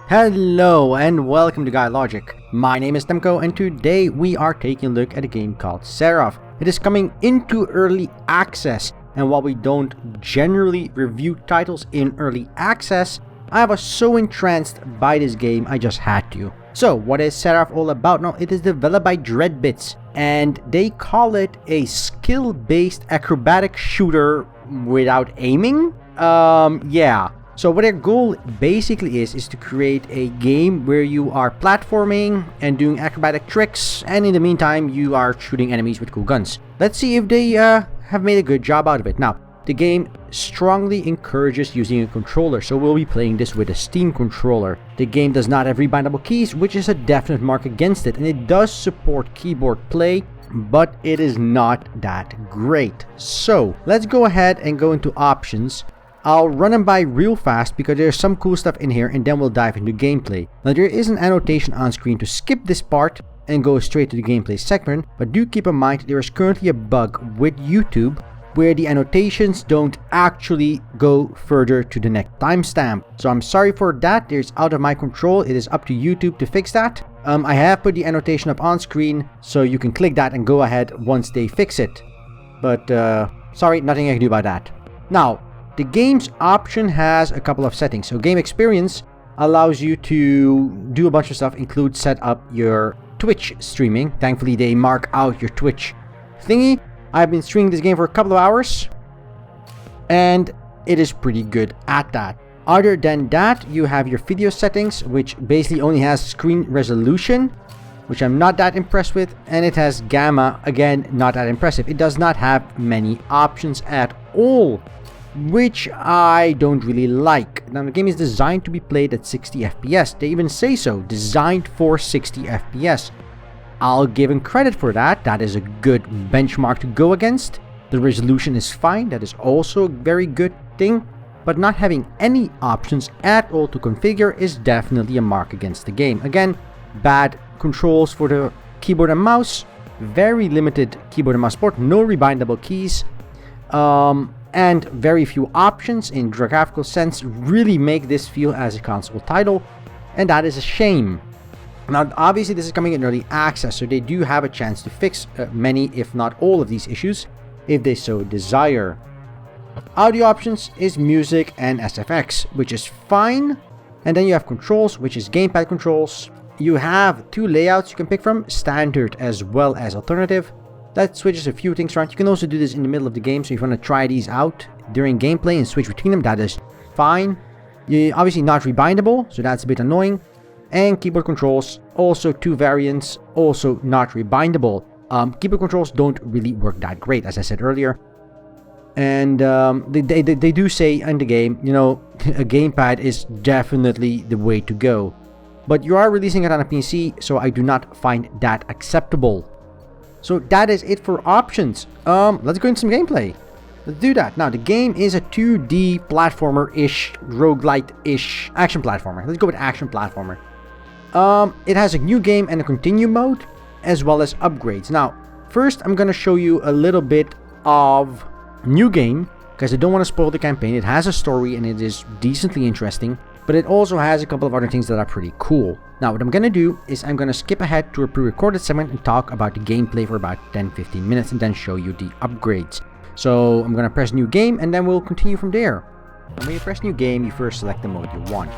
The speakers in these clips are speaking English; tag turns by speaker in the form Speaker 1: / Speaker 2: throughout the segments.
Speaker 1: Hello and welcome to Guy Logic. My name is Temko and today we are taking a look at a game called Seraph. It is coming into early access, and while we don't generally review titles in early access, I was so entranced by this game I just had to. So what is Seraph all about? Now, it is developed by Dreadbit and they call it a skill-based acrobatic shooter without aiming? Yeah. So what their goal basically is to create a game where you are platforming and doing acrobatic tricks, and in the meantime you are shooting enemies with cool guns. Let's see if they have made a good job out of it. Now, the game strongly encourages using a controller, so we'll be playing this with a Steam controller. The game does not have rebindable keys, which is a definite mark against it, and it does support keyboard play, but it is not that great. So let's go ahead and go into options. I'll run them by real fast because there's some cool stuff in here, and then we'll dive into gameplay. Now, there is an annotation on screen to skip this part and go straight to the gameplay segment, but do keep in mind there is currently a bug with YouTube where the annotations don't actually go further to the next timestamp. So I'm sorry for that, it's out of my control. It is up to YouTube to fix that. I have put the annotation up on screen so you can click that and go ahead once they fix it. But sorry, nothing I can do about that. Now, the game's option has a couple of settings. So game experience allows you to do a bunch of stuff, include set up your Twitch streaming. Thankfully, they mark out your Twitch thingy. I've been streaming this game for a couple of hours, and it is pretty good at that. Other than that, you have your video settings, which basically only has screen resolution, which I'm not that impressed with, and it has gamma, again, not that impressive. It does not have many options at all, which I don't really like. Now, the game is designed to be played at 60 FPS. They even say so, designed for 60 FPS. I'll give him credit for that. That is a good benchmark to go against. The resolution is fine. That is also a very good thing. But not having any options at all to configure is definitely a mark against the game. Again, bad controls for the keyboard and mouse. Very limited keyboard and mouse support. No rebindable keys. And very few options in graphical sense really make this feel as a console title, and that is a shame. Now, obviously this is coming in early access, so they do have a chance to fix many, if not all, of these issues if they so desire. Audio options is music and SFX, which is fine, and then you have controls, which is gamepad controls. You have two layouts you can pick from, standard as well as alternative. That switches a few things around. You can also do this in the middle of the game, so if you want to try these out during gameplay and switch between them, that is fine. Obviously not rebindable, so that's a bit annoying. And keyboard controls, also two variants, also not rebindable. Keyboard controls don't really work that great, as I said earlier. And they do say in the game, you know, a gamepad is definitely the way to go. But you are releasing it on a PC, so I do not find that acceptable. So that is it for options. Let's go into some gameplay. Let's do that. Now, the game is a 2D platformer-ish, roguelite-ish action platformer. Let's go with action platformer. It has a new game and a continue mode, as well as upgrades. Now, first I'm going to show you a little bit of new game, because I don't want to spoil the campaign. It has a story and it is decently interesting, but it also has a couple of other things that are pretty cool. Now, what I'm going to do is I'm going to skip ahead to a pre-recorded segment and talk about the gameplay for about 10-15 minutes and then show you the upgrades. So I'm going to press new game and then we'll continue from there. When you press new game, you first select the mode you want.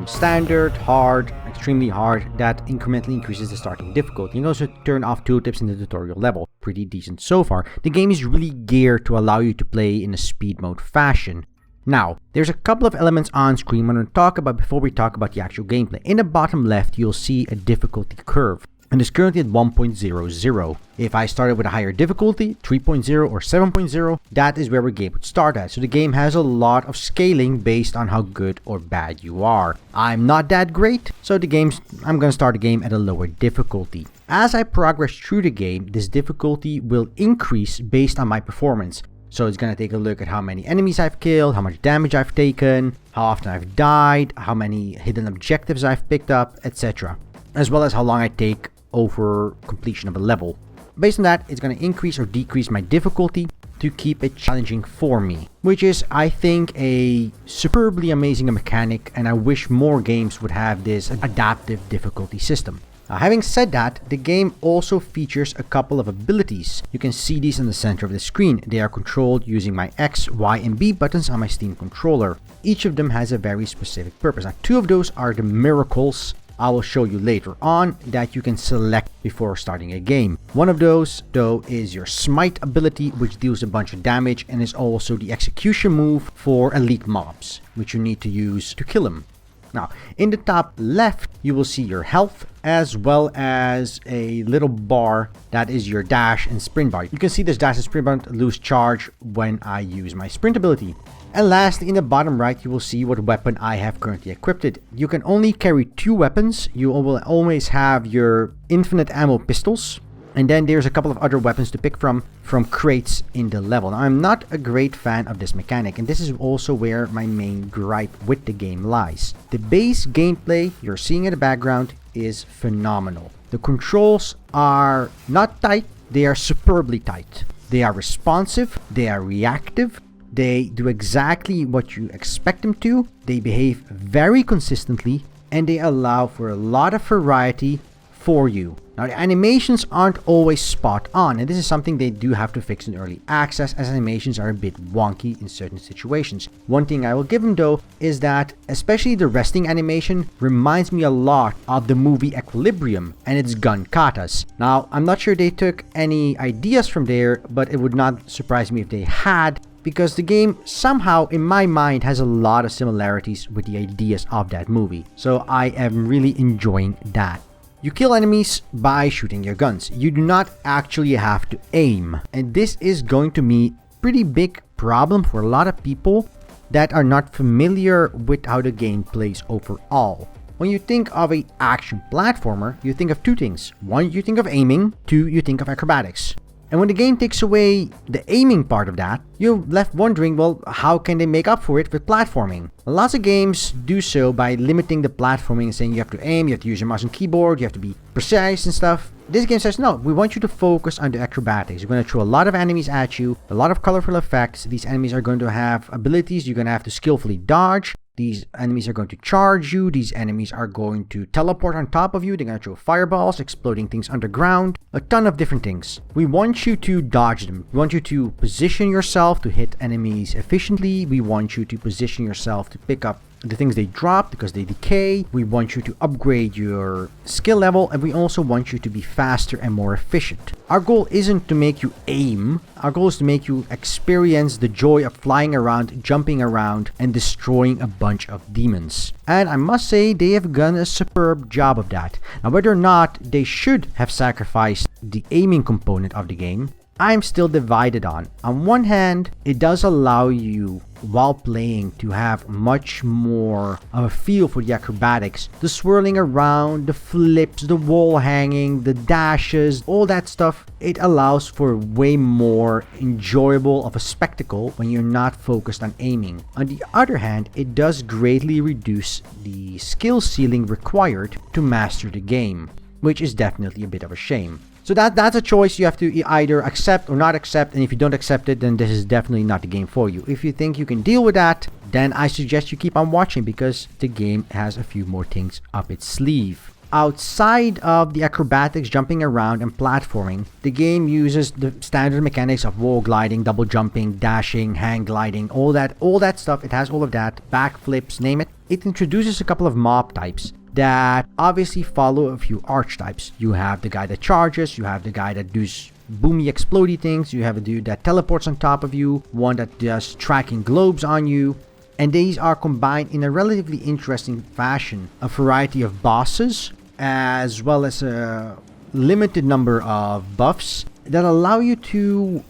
Speaker 1: Standard, hard, extremely hard. That incrementally increases the starting difficulty. You can also turn off tooltips in the tutorial level. Pretty decent so far. The game is really geared to allow you to play in a speed mode fashion. Now, there's a couple of elements on screen I'm going to talk about before we talk about the actual gameplay. In the bottom left, you'll see a difficulty curve, and it's currently at 1.00. If I started with a higher difficulty, 3.0 or 7.0, that is where our game would start at. So the game has a lot of scaling based on how good or bad you are. I'm not that great, so I'm going to start the game at a lower difficulty. As I progress through the game, this difficulty will increase based on my performance. So it's going to take a look at how many enemies I've killed, how much damage I've taken, how often I've died, how many hidden objectives I've picked up, etc. As well as how long I take over completion of a level. Based on that, it's going to increase or decrease my difficulty to keep it challenging for me, which is, I think, a superbly amazing mechanic, and I wish more games would have this adaptive difficulty system. Now, having said that, the game also features a couple of abilities. You can see these in the center of the screen. They are controlled using my X, Y, and B buttons on my Steam controller. Each of them has a very specific purpose. Now, 2 of those are the miracles I will show you later on that you can select before starting a game. One of those, though, is your smite ability, which deals a bunch of damage, and is also the execution move for elite mobs, which you need to use to kill them. Now, in the top left, you will see your health, as well as a little bar that is your dash and sprint bar. You can see this dash and sprint bar lose charge when I use my sprint ability. And lastly, in the bottom right, you will see what weapon I have currently equipped. You can only carry 2 weapons. You will always have your infinite ammo pistols. And then there's a couple of other weapons to pick from crates in the level. Now, I'm not a great fan of this mechanic, and this is also where my main gripe with the game lies. The base gameplay you're seeing in the background is phenomenal. The controls are not tight, they are superbly tight. They are responsive, they are reactive, they do exactly what you expect them to, they behave very consistently, and they allow for a lot of variety for you. Now, the animations aren't always spot on, and this is something they do have to fix in early access, as animations are a bit wonky in certain situations. One thing I will give them, though, is that especially the resting animation reminds me a lot of the movie Equilibrium and its gun katas. Now, I'm not sure they took any ideas from there, but it would not surprise me if they had, because the game somehow, in my mind, has a lot of similarities with the ideas of that movie. So I am really enjoying that. You kill enemies by shooting your guns. You do not actually have to aim. And this is going to be a pretty big problem for a lot of people that are not familiar with how the game plays overall. When you think of an action platformer, you think of 2 things. 1, you think of aiming. 2, you think of acrobatics. And when the game takes away the aiming part of that, you're left wondering, well, how can they make up for it with platforming? Lots of games do so by limiting the platforming and saying you have to aim, you have to use your mouse and keyboard, you have to be precise and stuff. This game says, no, we want you to focus on the acrobatics. You're going to throw a lot of enemies at you, a lot of colorful effects. These enemies are going to have abilities you're going to have to skillfully dodge. These enemies are going to charge you. These enemies are going to teleport on top of you. They're going to throw fireballs, exploding things underground. A ton of different things. We want you to dodge them. We want you to position yourself to hit enemies efficiently. We want you to position yourself to pick up the things they drop because they decay. We want you to upgrade your skill level, and we also want you to be faster and more efficient. Our goal isn't to make you aim. Our goal is to make you experience the joy of flying around, jumping around, and destroying a bunch of demons. And I must say, they have done a superb job of that. Now, whether or not they should have sacrificed the aiming component of the game, I'm still divided on. On one hand, it does allow you, while playing, to have much more of a feel for the acrobatics. The swirling around, the flips, the wall hanging, the dashes, all that stuff. It allows for way more enjoyable of a spectacle when you're not focused on aiming. On the other hand, it does greatly reduce the skill ceiling required to master the game, which is definitely a bit of a shame. So that's a choice you have to either accept or not accept, and if you don't accept it, then this is definitely not the game for you. If you think you can deal with that, then I suggest you keep on watching, because the game has a few more things up its sleeve. Outside of the acrobatics, jumping around, and platforming, the game uses the standard mechanics of wall gliding, double jumping, dashing, hang gliding, all that stuff. It has all of that, backflips, name it. It introduces a couple of mob types that obviously follow a few archetypes. You have the guy that charges, you have the guy that does boomy explodey things, you have a dude that teleports on top of you, one that does tracking globes on you, and these are combined in a relatively interesting fashion. A variety of bosses, as well as a limited number of buffs that allow you to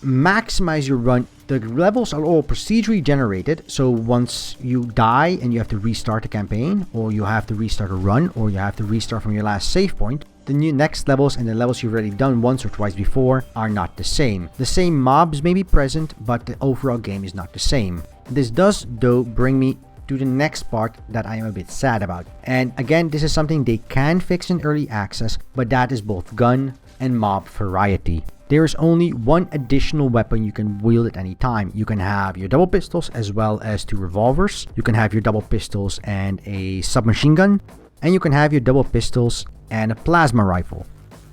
Speaker 1: maximize your run. The levels are all procedurally generated, so once you die and you have to restart a campaign, or you have to restart a run, or you have to restart from your last save point, the new next levels and the levels you've already done once or twice before are not the same. The same mobs may be present, but the overall game is not the same. This does, though, bring me to the next part that I am a bit sad about. And again, this is something they can fix in early access, but that is both gun and mob variety. there is only one additional weapon you can wield at any time. You can have your double pistols as well as 2 revolvers. You can have your double pistols and a submachine gun. And you can have your double pistols and a plasma rifle.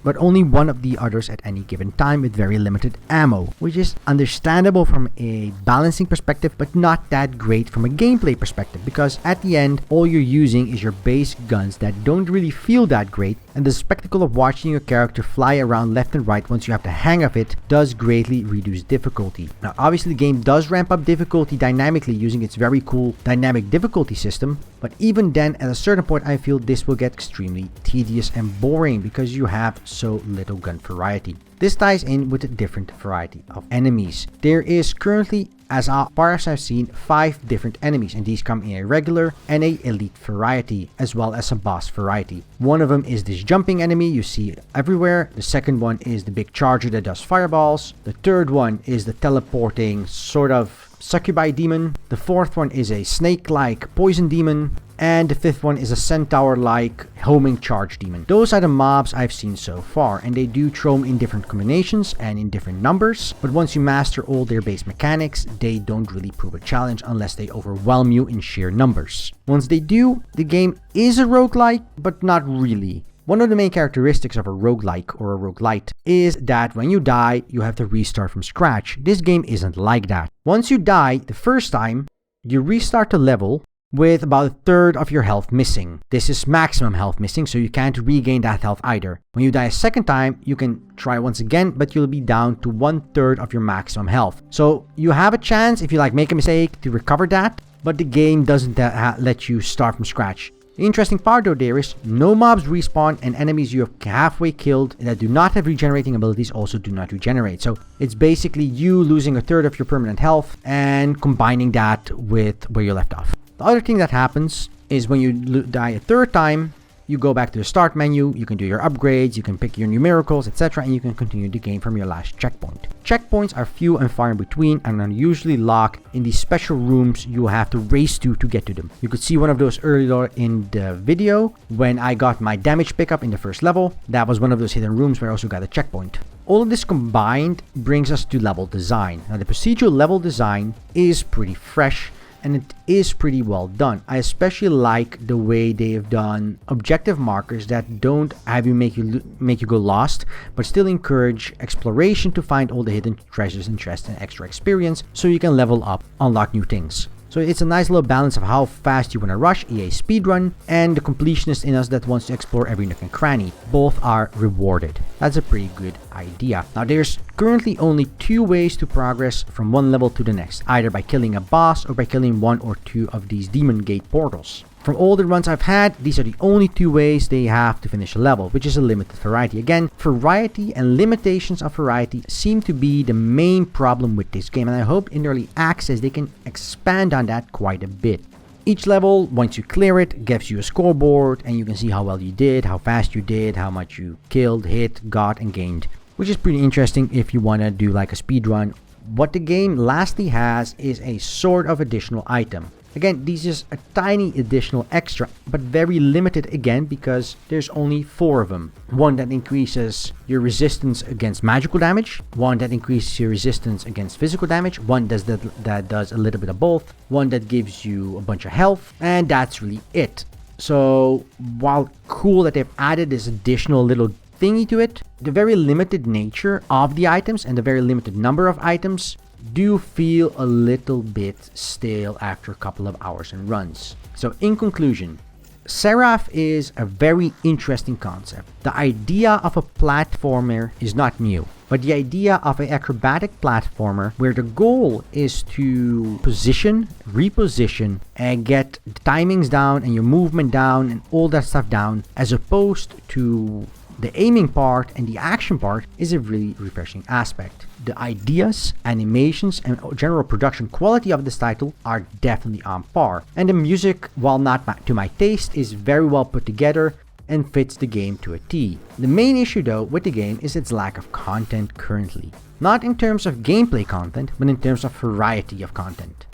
Speaker 1: But only one of the others at any given time with very limited ammo, which is understandable from a balancing perspective, but not that great from a gameplay perspective, because at the end, all you're using is your base guns that don't really feel that great, and the spectacle of watching your character fly around left and right once you have the hang of it does greatly reduce difficulty. Now, obviously the game does ramp up difficulty dynamically using its very cool dynamic difficulty system, but even then, at a certain point, I feel this will get extremely tedious and boring because you have so little gun variety. This ties in with a different variety of enemies. There is currently, as far as I've seen, 5 different enemies, and these come in a regular and a elite variety, as well as a boss variety. One of them is this jumping enemy you see everywhere. The second one is the big charger that does fireballs. The third one is the teleporting sort of succubi demon. The fourth one is a snake-like poison demon. And the fifth one is a centaur-like homing charge demon. Those are the mobs I've seen so far, and they do throw them in different combinations and in different numbers, but once you master all their base mechanics, they don't really prove a challenge unless they overwhelm you in sheer numbers. Once they do, the game is a roguelike, but not really. One of the main characteristics of a roguelike or a roguelite is that when you die, you have to restart from scratch. This game isn't like that. Once you die the first time, you restart the level with about 1/3 of your health missing. This is maximum health missing, so you can't regain that health either. When you die a second time, you can try once again, but you'll be down to 1/3 of your maximum health. So you have a chance, if you make a mistake, to recover that, but the game doesn't let you start from scratch. The interesting part though there is no mobs respawn, and enemies you have halfway killed that do not have regenerating abilities also do not regenerate. So it's basically you losing 1/3 of your permanent health and combining that with where you left off. The other thing that happens is when you die a 3rd time, you go back to the start menu, you can do your upgrades, you can pick your new miracles, etc. and you can continue the game from your last checkpoint. Checkpoints are few and far in between and are usually locked in these special rooms you have to race to get to them. You could see one of those earlier in the video when I got my damage pickup in the first level. That was one of those hidden rooms where I also got a checkpoint. All of this combined brings us to level design. Now the procedural level design is pretty fresh, and it is pretty well done. I especially like the way they have done objective markers that don't have you make you go lost, but still encourage exploration to find all the hidden treasures and chests and extra experience so you can level up, unlock new things. So it's a nice little balance of how fast you want to rush, EA speedrun, and the completionist in us that wants to explore every nook and cranny. Both are rewarded. That's a pretty good idea. Now there's currently only 2 ways to progress from one level to the next, either by killing a boss or by killing 1 or 2 of these demon gate portals. From all the runs I've had, these are the only 2 ways they have to finish a level, which is a limited variety. Again, variety and limitations of variety seem to be the main problem with this game, and I hope in early access they can expand on that quite a bit. Each level, once you clear it, gives you a scoreboard, and you can see how well you did, how fast you did, how much you killed, hit, got, and gained, which is pretty interesting if you want to do like a speedrun. What the game lastly has is a sort of additional item. Again, this is a tiny additional extra, but very limited again because there's only 4 of them. One that increases your resistance against magical damage, one that increases your resistance against physical damage, one that does a little bit of both, one that gives you a bunch of health, and that's really it. So while cool that they've added this additional little thingy to it, the very limited nature of the items and the very limited number of items do feel a little bit stale after a couple of hours and runs. So in conclusion, Seraph is a very interesting concept. The idea of a platformer is not new, but the idea of an acrobatic platformer where the goal is to position, reposition, and get the timings down and your movement down and all that stuff down, as opposed to the aiming part and the action part, is a really refreshing aspect. The ideas, animations, and general production quality of this title are definitely on par. And the music, while not to my taste, is very well put together and fits the game to a T. The main issue though with the game is its lack of content currently. Not in terms of gameplay content, but in terms of variety of content.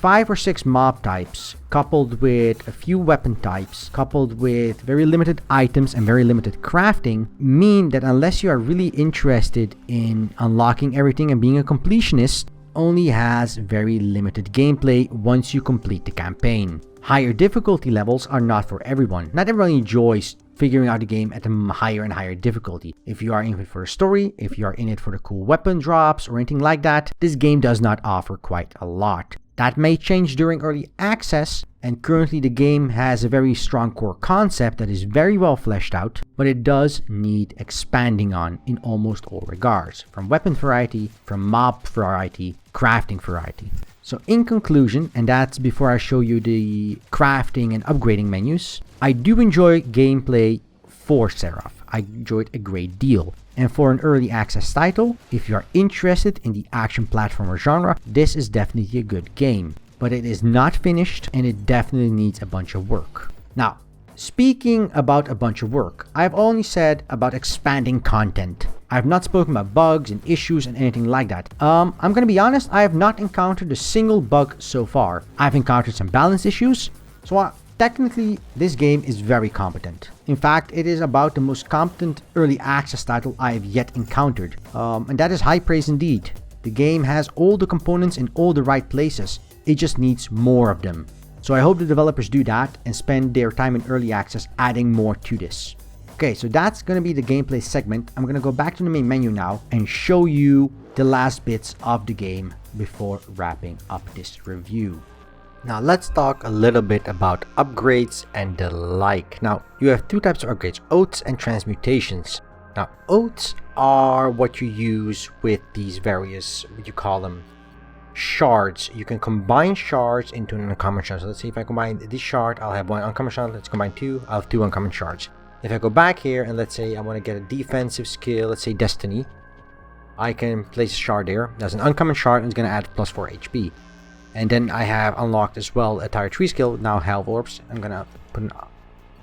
Speaker 1: 5 or 6 mob types, coupled with a few weapon types, coupled with very limited items and very limited crafting, mean that unless you are really interested in unlocking everything and being a completionist, only has very limited gameplay once you complete the campaign. Higher difficulty levels are not for everyone. Not everyone enjoys figuring out the game at a higher and higher difficulty. If you are in it for a story, if you are in it for the cool weapon drops or anything like that, this game does not offer quite a lot. That may change during early access, and currently the game has a very strong core concept that is very well fleshed out, but it does need expanding on in almost all regards, from weapon variety, from mob variety, crafting variety. So in conclusion, and that's before I show you the crafting and upgrading menus, I do enjoy gameplay for Seraph. I enjoy it a great deal. And for an early access title, if you are interested in the action platformer genre, this is definitely a good game. But it is not finished and it definitely needs a bunch of work. Now, speaking about a bunch of work, I've only said about expanding content. I've not spoken about bugs and issues and anything like that. I'm gonna be honest, I have not encountered a single bug so far. I've encountered some balance issues, so technically this game is very competent. In fact, it is about the most competent early access title I have yet encountered. And that is high praise indeed. The game has all the components in all the right places. It just needs more of them. So I hope the developers do that and spend their time in early access adding more to this. Okay, so that's going to be the gameplay segment. I'm going to go back to the main menu now and show you the last bits of the game before wrapping up this review. Now let's talk a little bit about upgrades and the like. Now you have two types of upgrades, oaths and transmutations. Now oaths are what you use with these various, what you call them, shards. You can combine shards into an uncommon shard. So let's see, if I combine this shard, I'll have one uncommon shard. Let's combine two, I'll have two uncommon shards. If I go back here and let's say I want to get a defensive skill, let's say Destiny, I can place a shard there. That's an uncommon shard and it's going to add plus 4 HP. And then I have unlocked as well a Tire 3 skill, now Health Orbs. I'm going to put an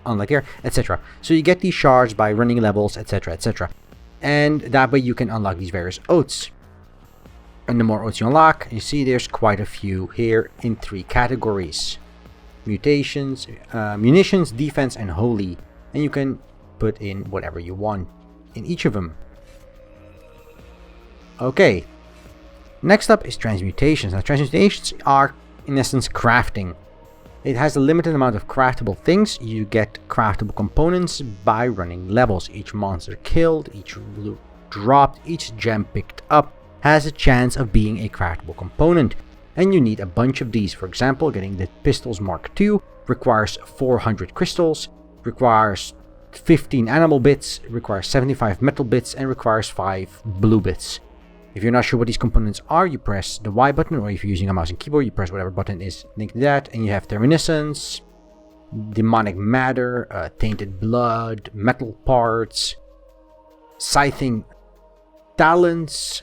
Speaker 1: unlock here, etc. So you get these shards by running levels, etc, etc. And that way you can unlock these various oaths. And the more oaths you unlock, you see there's quite a few here in 3 categories. Mutations, munitions, defense, and holy. And you can put in whatever you want in each of them. Okay. Next up is transmutations. Now transmutations are in essence crafting. It has a limited amount of craftable things. You get craftable components by running levels. Each monster killed, each loot dropped, each gem picked up has a chance of being a craftable component. And you need a bunch of these. For example, getting the pistols Mark II requires 400 crystals, requires 15 animal bits, requires 75 metal bits, and requires 5 blue bits. If you're not sure what these components are, you press the Y button, or if you're using a mouse and keyboard, you press whatever button is linked to that, and you have Terminiscence, Demonic Matter, Tainted Blood, Metal Parts, Scything Talons,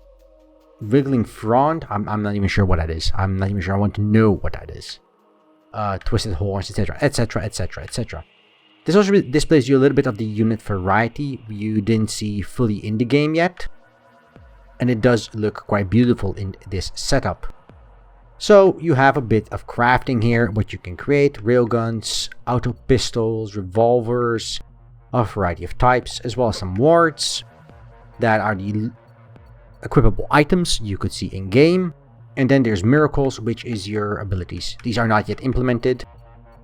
Speaker 1: Wriggling Frond, I'm not even sure what that is. I'm not even sure I want to know what that is. Twisted Horns, etc, etc, etc, etc. This also displays you a little bit of the unit variety you didn't see fully in the game yet. And it does look quite beautiful in this setup. So you have a bit of crafting here, what you can create: railguns, auto pistols, revolvers, a variety of types, as well as some wards that are the equipable items you could see in game. And then there's miracles, which is your abilities. These are not yet implemented,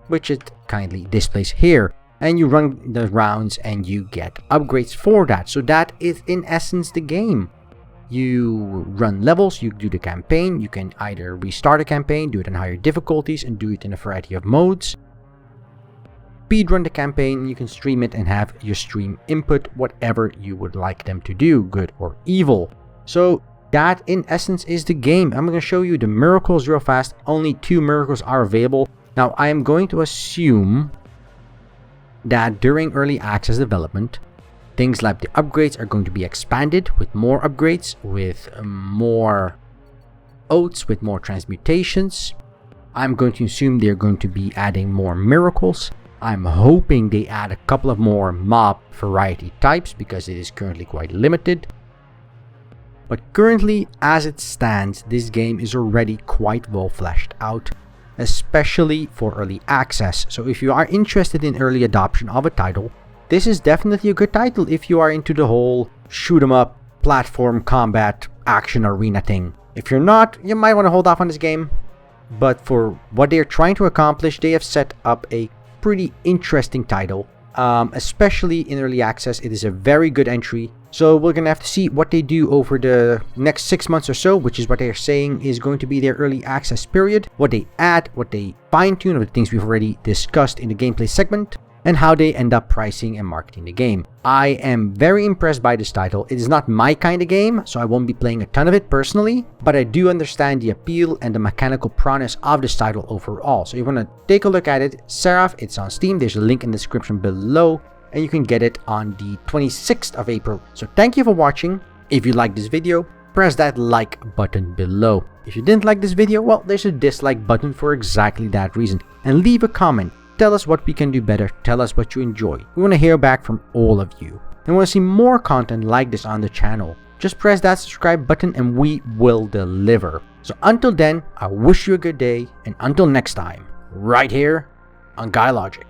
Speaker 1: which it kindly displays here. And you run the rounds and you get upgrades for that. So that is in essence the game. You run levels, you do the campaign, you can either restart a campaign, do it in higher difficulties, and do it in a variety of modes. Speedrun the campaign, you can stream it and have your stream input whatever you would like them to do, good or evil. So that in essence is the game. I'm going to show you the miracles real fast. Only 2 miracles are available. Now I am going to assume that during early access development, things like the upgrades are going to be expanded with more upgrades, with more oaths, with more transmutations. I'm going to assume they're going to be adding more miracles. I'm hoping they add a couple of more mob variety types because it is currently quite limited. But currently, as it stands, this game is already quite well fleshed out, especially for early access. So if you are interested in early adoption of a title, this is definitely a good title if you are into the whole shoot 'em up, platform combat, action arena thing. If you're not, you might want to hold off on this game. But for what they're trying to accomplish, they have set up a pretty interesting title. Especially in early access, it is a very good entry. So we're gonna have to see what they do over the next 6 months or so, which is what they're saying is going to be their early access period. What they add, what they fine-tune, of the things we've already discussed in the gameplay segment, and how they end up pricing and marketing the game. I am very impressed by this title. It is not my kind of game, so I won't be playing a ton of it personally, but I do understand the appeal and the mechanical prowess of this title overall. So if you want to take a look at it, Seraph, it's on Steam. There's a link in the description below, and you can get it on the 26th of April. So thank you for watching. If you liked this video, press that like button below. If you didn't like this video, well, there's a dislike button for exactly that reason. And leave a comment. Tell us what we can do better. Tell us what you enjoy. We want to hear back from all of you. And want to see more content like this on the channel. Just press that subscribe button and we will deliver. So until then, I wish you a good day. And until next time, right here on Guy Logic.